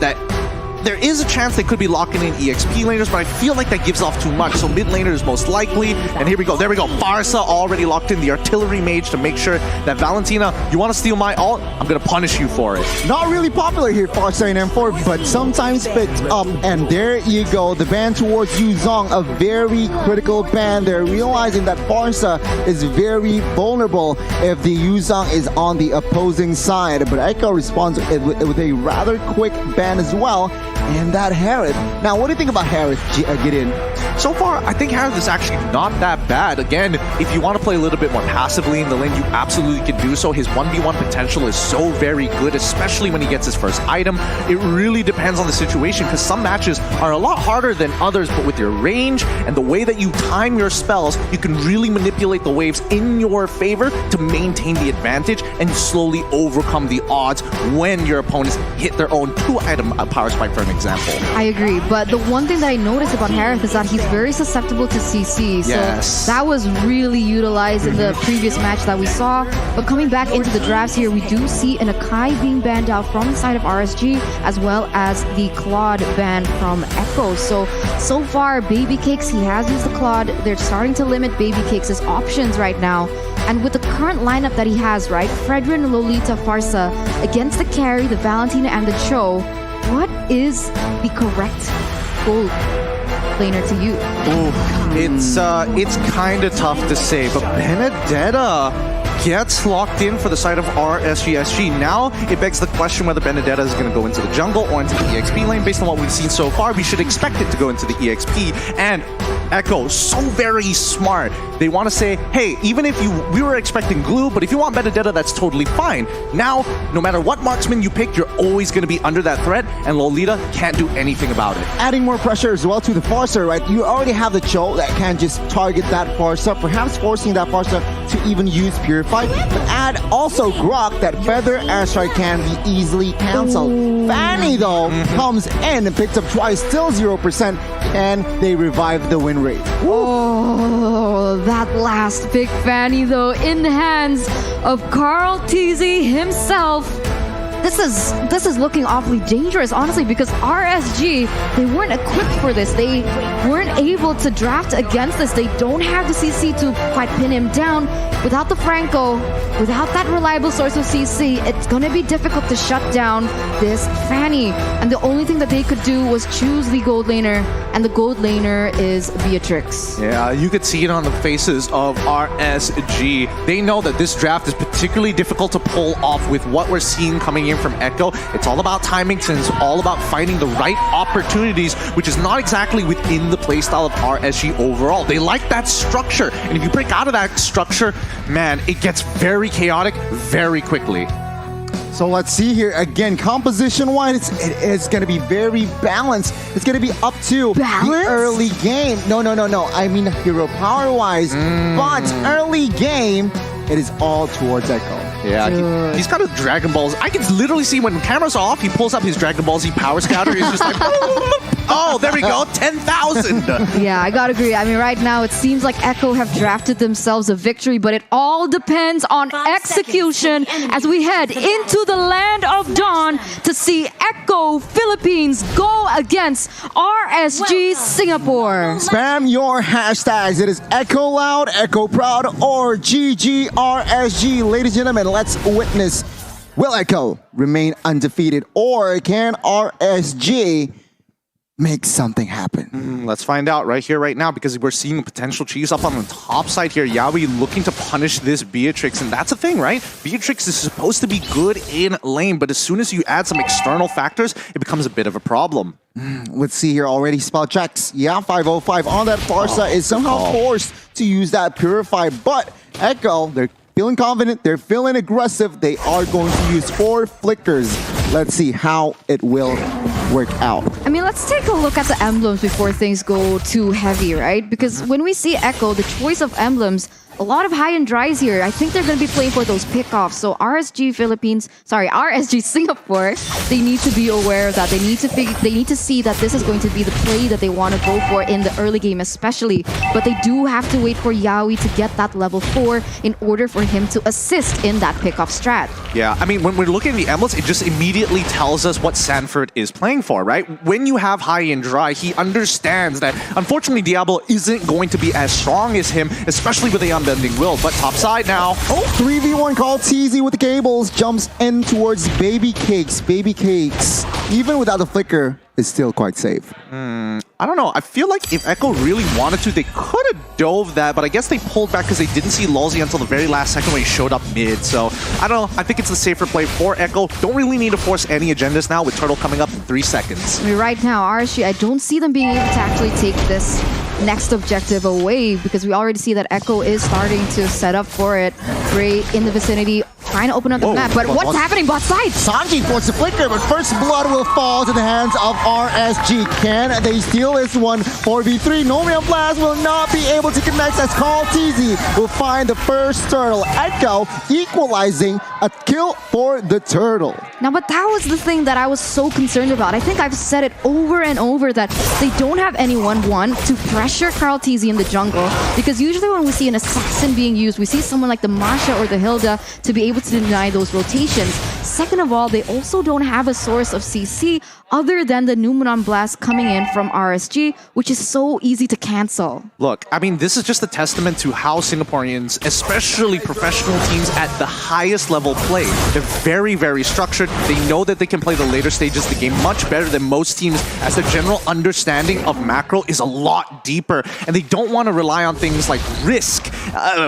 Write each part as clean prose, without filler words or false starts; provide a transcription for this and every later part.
that there is a chance they could be locking in EXP laners, but I feel like that gives off too much. So mid laner is most likely. And here we go. There we go. Farsa already locked in the artillery mage to make sure that Valentina, you want to steal my ult? I'm going to punish you for it. Not really popular here, Farsa in M4, but sometimes picked up. And there you go. The ban towards Yuzong, a very critical ban. They're realizing that Farsa is very vulnerable if the Yuzong is on the opposing side. But Echo responds with a rather quick ban as well. And that Harith. Now, what do you think about Harith, Gideon? So far, I think Harith is actually not that bad. Again, if you want to play a little bit more passively in the lane, you absolutely can do so. His 1v1 potential is so very good, especially when he gets his first item. It really depends on the situation, because some matches are a lot harder than others, but with your range and the way that you time your spells, you can really manipulate the waves in your favor to maintain the advantage and slowly overcome the odds when your opponents hit their own 2-item power spike, for an example. I agree, but the one thing that I noticed about Harith is that he's very susceptible to CC. So that was really utilized in the previous match that we saw. But coming back into the drafts here, we do see an Akai being banned out from the side of RSG, as well as the Claude ban from Echo. So far, Baby Cakes, he has used the Claude. They're starting to limit Baby Cakes' options right now. And with the current lineup that he has, right, Fredrin, Lolita, Farsa, against the carry, the Valentina, and the Cho, what is the correct gold laner to you? It's kind of tough to say, but Benedetta gets locked in for the side of RSG. Now it begs the question whether Benedetta is going to go into the jungle or into the EXP lane. Based on what we've seen so far, we should expect it to go into the EXP. And Echo, so very smart. They want to say, hey, even if we were expecting glue, but if you want Benedetta, that's totally fine. Now, no matter what marksman you pick, you're always going to be under that threat, and Lolita can't do anything about it. Adding more pressure as well to the Farsa, right? You already have the Cho that can just target that Farsa, perhaps forcing that Farsa to even use Purify, but add also Grok, that Feather Airstrike can be easily cancelled. Fanny, though, comes in and picks up twice, still 0%, and they revive the win rate. Oh, that last pick, Fanny, though, in the hands of Carl Teasy himself. This is looking awfully dangerous, honestly, because RSG, they weren't equipped for this. They weren't able to draft against this. They don't have the CC to quite pin him down. Without the Franco, without that reliable source of CC, it's going to be difficult to shut down this Fanny. And the only thing that they could do was choose the gold laner, and the gold laner is Beatrix. Yeah, you could see it on the faces of RSG. They know that this draft is particularly difficult to pull off with what we're seeing coming in from Echo. It's all about timing, and it's all about finding the right opportunities, which is not exactly within the playstyle of RSG overall. They like that structure, and if you break out of that structure, man, it gets very chaotic very quickly. So let's see here again. Composition-wise, it is going to be very balanced. It's going to be up to the early game. No. I mean hero power-wise, but early game, it is all towards Echo. Yeah, he's got a Dragon Balls. I can literally see when the camera's off, he pulls up his Dragon Ball Z Power Scouter. He's just like, oh, there we go, 10,000. Yeah, I gotta agree. I mean, right now it seems like Echo have drafted themselves a victory, but it all depends on execution as we head into the land of Dawn to see Echo Philippines go against RSG Singapore. Spam your hashtags. It is Echo Loud, Echo Proud, or GGRSG. Ladies and gentlemen, let's witness, will Echo remain undefeated, or can RSG make something happen? Let's find out right here, right now, because we're seeing potential cheese up on the top side here. Yawi looking to punish this Beatrix, and that's the thing, right? Beatrix is supposed to be good in lane, but as soon as you add some external factors, it becomes a bit of a problem. Let's see here already. Spell checks. Yeah, 505 on that Farsa is somehow forced to use that Purify, but Echo, they're feeling confident, they're feeling aggressive. They are going to use 4 flickers. Let's see how it will work out. I mean, let's take a look at the emblems before things go too heavy, right? Because when we see Echo, the choice of emblems, a lot of high and dries here. I think they're going to be playing for those pickoffs. So RSG Singapore, they need to be aware of that. They need to see that this is going to be the play that they want to go for in the early game especially. But they do have to wait for Yawi to get that level 4 in order for him to assist in that pickoff strat. Yeah, I mean, when we're looking at the emblems, it just immediately tells us what Sanford is playing for, right? When you have high and dry, he understands that, unfortunately, Diablo isn't going to be as strong as him, especially with the unbending will. But top side now. Oh, 3v1 called TZ with the cables. Jumps in towards Baby Cakes. Baby Cakes, even without the flicker, is still quite safe. I don't know. I feel like if Echo really wanted to, they could have dove that, but I guess they pulled back because they didn't see Lulzy until the very last second when he showed up mid. So, I don't know. I think it's the safer play for Echo. Don't really need to force any agendas now with Turtle coming up in 3 seconds. I mean, right now, RSG, I don't see them being able to actually take this next objective away because we already see that Echo is starting to set up for it. Ray in the vicinity, trying to open up the map. But what's happening bot side? Sanji forced the flicker, but first blood will fall to the hands of RSG. Can they steal this one? 4v3, Nomian Blast will not be able to connect as Call TZ will find the first turtle. Echo equalizing a kill for the turtle. Now, but that was the thing that I was so concerned about. I think I've said it over and over that they don't have anyone, one, to pressure Carl TZ in the jungle. Because usually when we see an assassin being used, we see someone like the Masha or the Hilda to be able to deny those rotations. Second of all, they also don't have a source of CC other than the Numenon Blast coming in from RSG, which is so easy to cancel. Look, I mean, this is just a testament to how Singaporeans, especially professional teams at the highest level, play. They're very, very structured. They know that they can play the later stages of the game much better than most teams, as their general understanding of macro is a lot deeper. And they don't want to rely on things like risk,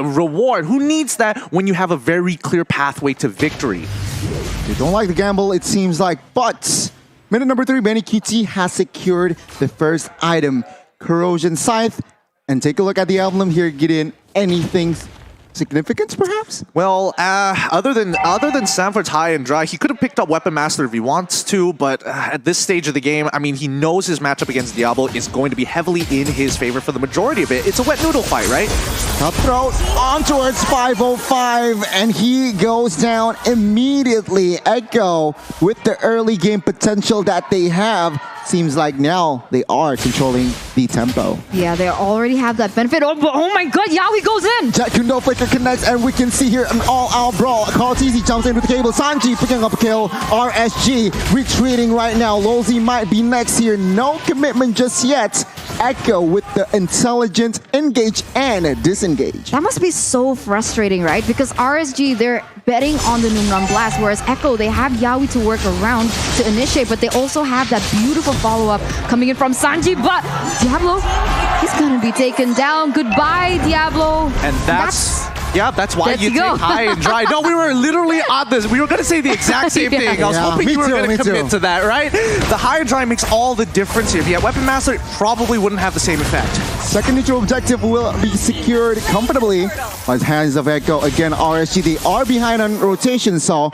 reward. Who needs that when you have a very clear pathway to victory? They don't like the gamble, it seems like, but minute number 3, Benny QT has secured the first item, Corrosion Scythe. And take a look at the emblem here, Gideon. Anything significance, perhaps? Well, other than Sanford's high and dry, he could have picked up Weapon Master if he wants to, but at this stage of the game, I mean, he knows his matchup against Diablo is going to be heavily in his favor for the majority of it. It's a wet noodle fight, right? Cutthroat on towards 505, and he goes down immediately. Echo, with the early game potential that they have, seems like now they are controlling the tempo. Yeah, they already have that benefit. Oh my god, Yawi goes in! Jack Kundo flicker connects, and we can see here an all-out brawl. Call TZ jumps in with the cable. Sanji picking up a kill. RSG retreating right now. Lulzy might be next here. No commitment just yet. Echo with the intelligent engage and disengage. That must be so frustrating, right? Because RSG, they're betting on the Numenon Blast, whereas Echo, they have Yawi to work around to initiate, but they also have that beautiful follow-up coming in from Sanji, but Diablo, he's gonna be taken down. Goodbye, Diablo. And that's why you take high and dry. No, we were literally on this. We were going to say the exact same thing. I was hoping you were going to commit to that, right? The high and dry makes all the difference here. If you had Weapon Master, it probably wouldn't have the same effect. Second neutral objective will be secured comfortably by the hands of Echo. Again, RSG, they are behind on rotation, so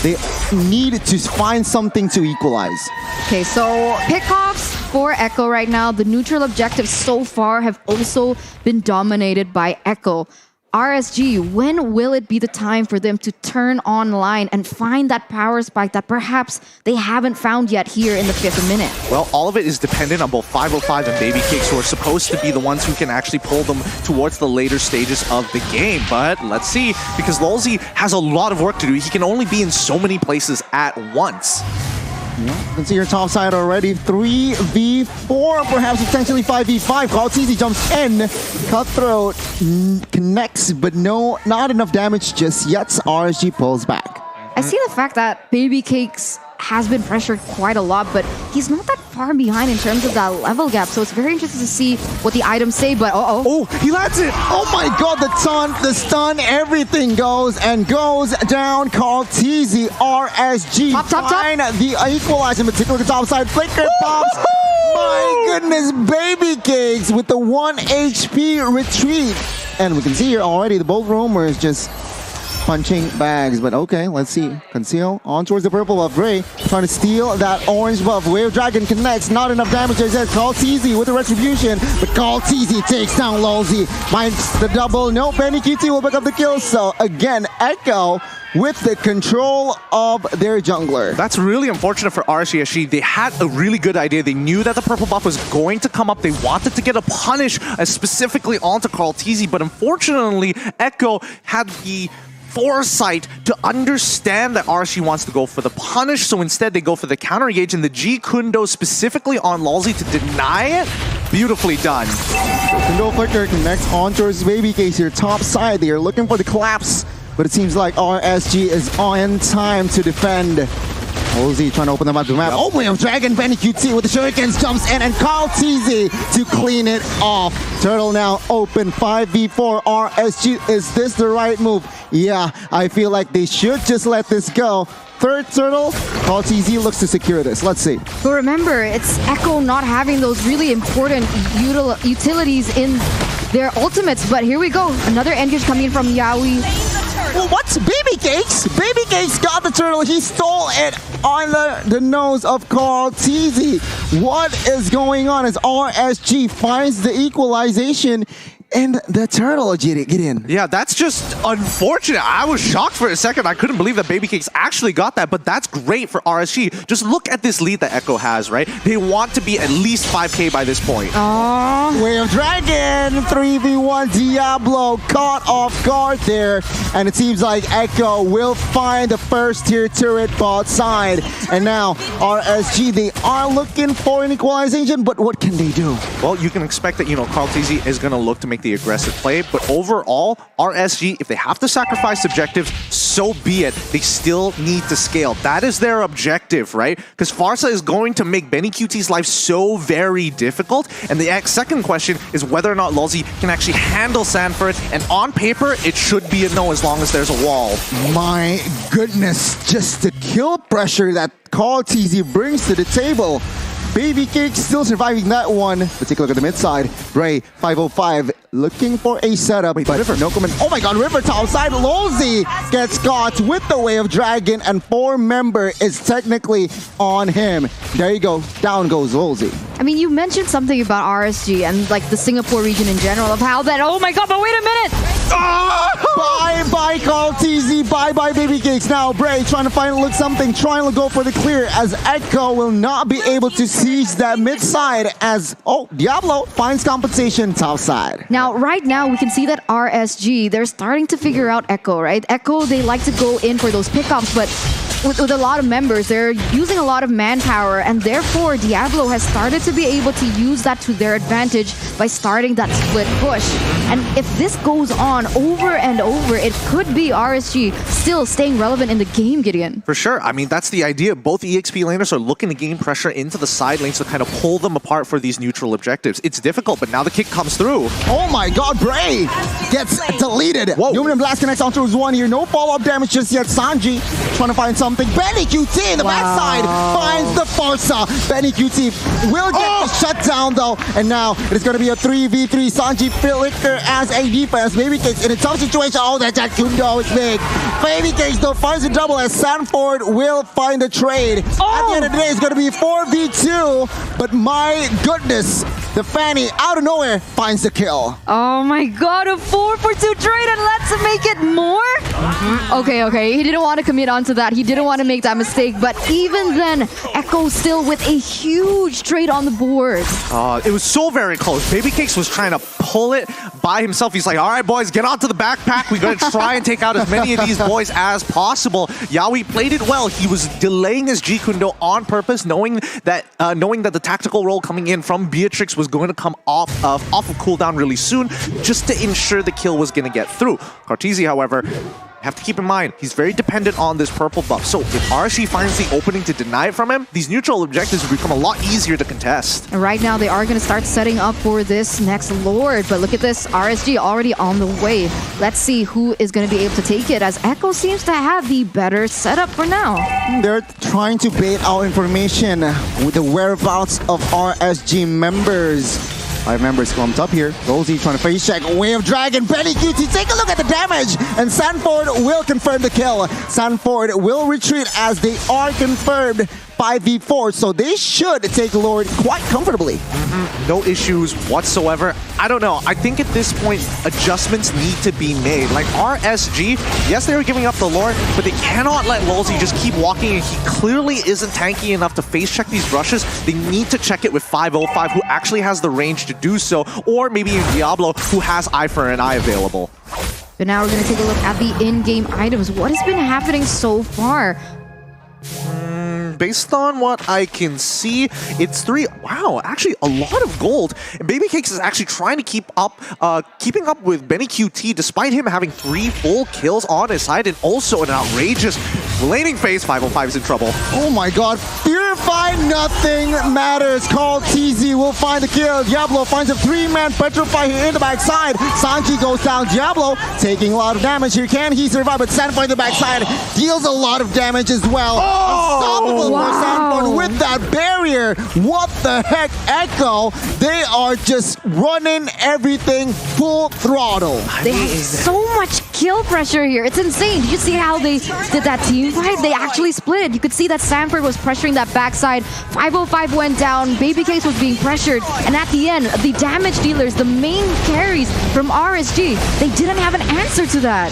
they need to find something to equalize. Okay, so pickoffs for Echo right now. The neutral objectives so far have also been dominated by Echo. RSG, when will it be the time for them to turn online and find that power spike that perhaps they haven't found yet here in the 5th minute? Well, all of it is dependent on both 505 and Baby Cakes, who are supposed to be the ones who can actually pull them towards the later stages of the game. But let's see, because Lulzy has a lot of work to do. He can only be in so many places at once. Yeah, you can see your top side already. 3v4, perhaps potentially 5v5. Call TZ jumps in. Cutthroat connects, but no, not enough damage just yet. RSG pulls back. I see the fact that Baby Cakes has been pressured quite a lot, but he's not that far behind in terms of that level gap. So it's very interesting to see what the items say, but Oh, he lands it! Oh my god, the stun, everything goes down. Call TZ, RSG. Top. Find the equalizer, in particular the top side. Flicker pops. My goodness, Baby Cakes with the 1 HP retreat. And we can see here already the bolt roamer is just punching bags. But okay, let's see. Conceal on towards the purple buff. Ray trying to steal that orange buff. Wave Dragon connects. Not enough damage. As Call Teasy with the retribution. But Call Teasy takes down Lolzy. Finds the double. No, Benny QT will pick up the kill. So again, Echo with the control of their jungler. That's really unfortunate for RSG. They had a really good idea. They knew that the purple buff was going to come up. They wanted to get a punish specifically onto Carl Teasy, but unfortunately, Echo had the foresight to understand that RSG wants to go for the punish, so instead they go for the counter engage, and the G Kundo specifically on Lolzy to deny it. Beautifully done. Kundo Flicker connects on towards Baby Case here, top side. They are looking for the collapse, but it seems like RSG is on time to defend. Lolzy trying to open them up the map. Oh, we have Dragon Benny QT with the shurikens, jumps in, and Carl Teasy to clean it off. Turtle now open 5v4 RSG. Is this the right move? Yeah, I feel like they should just let this go. Third turtle, Carl Teasy looks to secure this. Let's see. But remember, it's Echo not having those really important utilities in their ultimates. But here we go. Another engage coming from Yaoi. Well, what's Baby Cakes? Baby Cakes got the turtle. He stole it on the nose of Carl Teasy. What is going on as RSG finds the equalization? And the turtle get in. Yeah, that's just unfortunate. I was shocked for a second. I couldn't believe that Baby Cakes actually got that, but that's great for RSG. Just look at this lead that Echo has, right? They want to be at least 5K by this point. Wave of Dragon, 3v1 Diablo caught off guard there. And it seems like Echo will find the first tier turret bot side. And now RSG, they are looking for an equalization, but what can they do? Well, you can expect that, Carl Teasy is going to look to make the aggressive play, but overall, RSG, if they have to sacrifice objectives, so be it. They still need to scale. That is their objective, right? Because Farsa is going to make Benny QT's life so very difficult, and the second question is whether or not Lolzy can actually handle Sanford, and on paper, it should be a no as long as there's a wall. My goodness, just the kill pressure that Carl Teasy brings to the table. Baby Cake still surviving that one. Let's take a look at the mid side. Ray, 505, looking for a setup. Wait, but River, no comment. Oh my god, River top side. Lolzy gets caught with the Wave of Dragon, and 4-member is technically on him. There you go. Down goes Lolzy. I mean, you mentioned something about RSG and like the Singapore region in general of how that, oh my god, but wait a minute! Bye-bye, Carl Teasy. Bye-bye, Baby Cakes. Now, Bray trying to find look something, trying to go for the clear as Echo will not be able to seize that mid side as, Diablo finds compensation top side. Now, right now, we can see that RSG, they're starting to figure out Echo, right? Echo, they like to go in for those pickups, but with a lot of members, they're using a lot of manpower, and therefore Diablo has started to be able to use that to their advantage by starting that split push. And if this goes on over and over, it could be RSG still staying relevant in the game, Gideon. For sure. I mean, that's the idea. Both EXP laners are looking to gain pressure into the side lanes to kind of pull them apart for these neutral objectives. It's difficult, but now the kick comes through. Oh my god, Bray gets deleted. Whoa. Numen Blast connects onto his one here. No follow-up damage just yet. Sanji trying to find something. Benny QT in the backside finds the Farsa. Benny QT will get the shutdown though. And now it is going to be a 3v3. Sanji Flicker as a defense. Baby Cakes in a tough situation. Oh, that Kundo is big. Baby Cakes though finds a double as Sanford will find a trade. At the end of the day, it's going to be 4v2. But my goodness, the Fanny out of nowhere finds the kill. Oh my god, a 4-for-2 trade, and let's make it more? Okay, he didn't want to commit onto that. He didn't want to make that mistake, but even then, Echo still with a huge trade on the board. It was so very close. Baby Cakes was trying to pull it by himself. He's like, all right, boys, get onto the backpack. We're going to try and take out as many of these boys as possible. Yaoi played it well. He was delaying his G Kundo on purpose, knowing that the tactical roll coming in from Beatrix was going to come off of cooldown really soon, just to ensure the kill was going to get through. Cartesi, however, have to keep in mind, he's very dependent on this purple buff. So if RSG finds the opening to deny it from him, these neutral objectives will become a lot easier to contest. And right now, they are going to start setting up for this next Lord. But look at this, RSG already on the way. Let's see who is going to be able to take it, as Echo seems to have the better setup for now. They're trying to bait out information with the whereabouts of RSG members. 5 members clumped up here. Rosie trying to face check. Wave Dragon, Benny QT, take a look at the damage. And Sanford will confirm the kill. Sanford will retreat as they are confirmed 5v4, so they should take Lord quite comfortably. No issues whatsoever. I don't know. I think at this point, adjustments need to be made. Like RSG, yes, they were giving up the Lord, but they cannot let Lolzy just keep walking, and he clearly isn't tanky enough to face check these rushes. They need to check it with 505, who actually has the range to do so, or maybe Diablo, who has Eye for an Eye available. But now we're going to take a look at the in-game items. What has been happening so far? Based on what I can see, it's 3. Wow, actually a lot of gold. And Baby Cakes is actually trying to keeping up with Benny QT, despite him having 3 full kills on his side, and also an outrageous laning phase. 505 is in trouble. Oh my god, Purify, nothing matters. Carl TZ will find the kill. Diablo finds a 3-man Petrify here in the backside. Sanji goes down. Diablo taking a lot of damage here. Can he survive? But Sanford in the backside deals a lot of damage as well. Unstoppable for Sanford with that barrier. What the heck, Echo? They are just running everything full throttle. They have so much kill pressure here. It's insane. Did you see how they did that team fight? They actually split. You could see that Sanford was pressuring that backside. 505 went down. Baby Case was being pressured. And at the end, the damage dealers, the main carries from RSG, they didn't have an answer to that.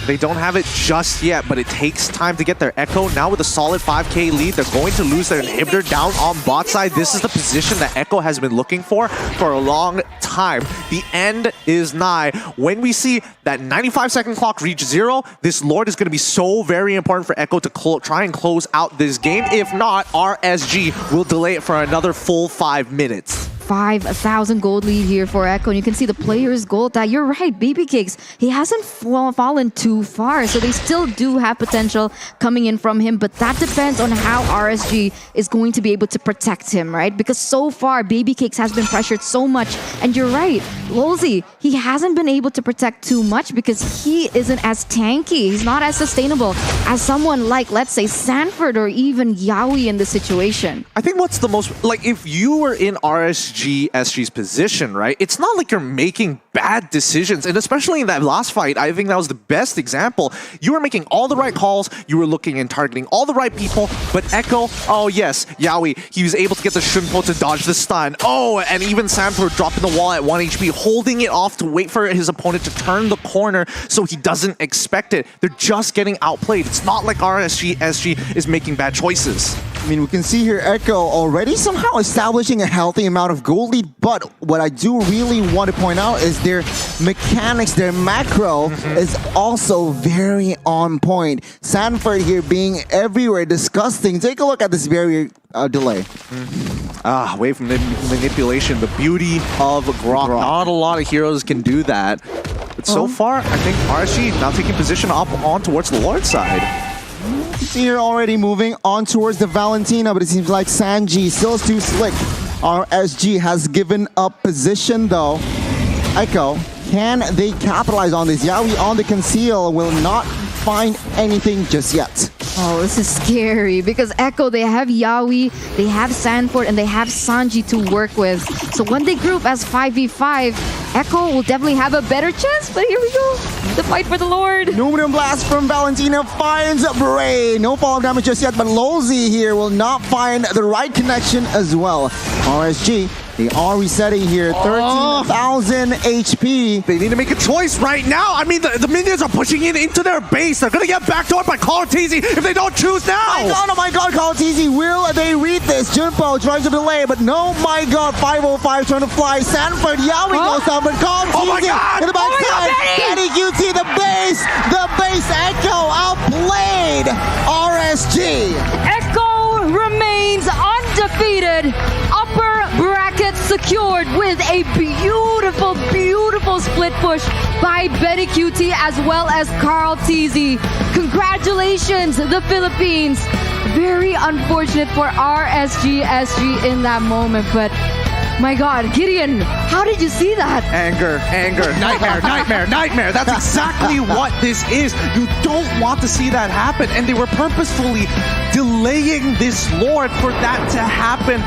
They don't have it just yet, but it takes time to get their Echo. Now with a solid 5k lead, they're going to lose their inhibitor down on bot side. This is the position that Echo has been looking for a long time. The end is nigh. When we see that 95-second clock reach 0, this Lord is going to be so very important for Echo to try and close out this game. If not, RSG will delay it for another full 5 minutes. 5,000 gold lead here for Echo, and you can see the player's gold that you're right, Baby Cakes, he hasn't fallen too far, so they still do have potential coming in from him, but that depends on how RSG is going to be able to protect him, right? Because so far, Baby Cakes has been pressured so much, and you're right, Lolzy, he hasn't been able to protect too much because he isn't as tanky, he's not as sustainable as someone like, let's say, Sanford or even Yaoi in this situation. I think what's the most, like, if you were in SG's position, right? It's not like you're making bad decisions, and especially in that last fight, I think that was the best example. You were making all the right calls, you were looking and targeting all the right people, but Echo, oh yes, Yaoi, he was able to get the Shunpo to dodge the stun. Oh, and even Sanford dropping the wall at 1 HP, holding it off to wait for his opponent to turn the corner so he doesn't expect it. They're just getting outplayed. It's not like SG is making bad choices. I mean, we can see here Echo already somehow establishing a healthy amount of gold lead, but what I do really want to point out is their mechanics, their macro is also very on point. Sanford here being everywhere, disgusting. Take a look at this very delay. Wave manipulation, the beauty of Grok. Not a lot of heroes can do that. But so far, I think RSG now taking position up on towards the Lord side. See here already moving on towards the Valentina, but it seems like Sanji still is too slick. RSG has given up position though. Echo, can they capitalize on this? Yaoi on the conceal will not find anything just yet. Oh, this is scary because Echo, they have Yaoi, they have Sanford, and they have Sanji to work with. So when they group as 5v5, Echo will definitely have a better chance, but here we go. The fight for the Lord. Numenum Blast from Valentina finds Bray. No fall damage just yet, but Lolzy here will not find the right connection as well. RSG, they are resetting here, 13,000 HP. They need to make a choice right now. I mean, the minions are pushing in into their base. They're going to get backdoored by Call TZ if they don't choose now. Oh my god, Call TZ, will they read this? Junpo tries to delay, but no, my god, 505 trying to fly. Sanford, Yaoi goes down, but Call TZ in the backside. Benny QT, the base Echo outplayed RSG. Echo remains undefeated. Upper bracket secured with a beautiful, beautiful split push by Benny QT as well as Carl TZ. Congratulations, the Philippines. Very unfortunate for RSG in that moment, but my god, Gideon, how did you see that? Anger, nightmare. That's exactly what this is. You don't want to see that happen, and they were purposefully delaying this Lord for that to happen.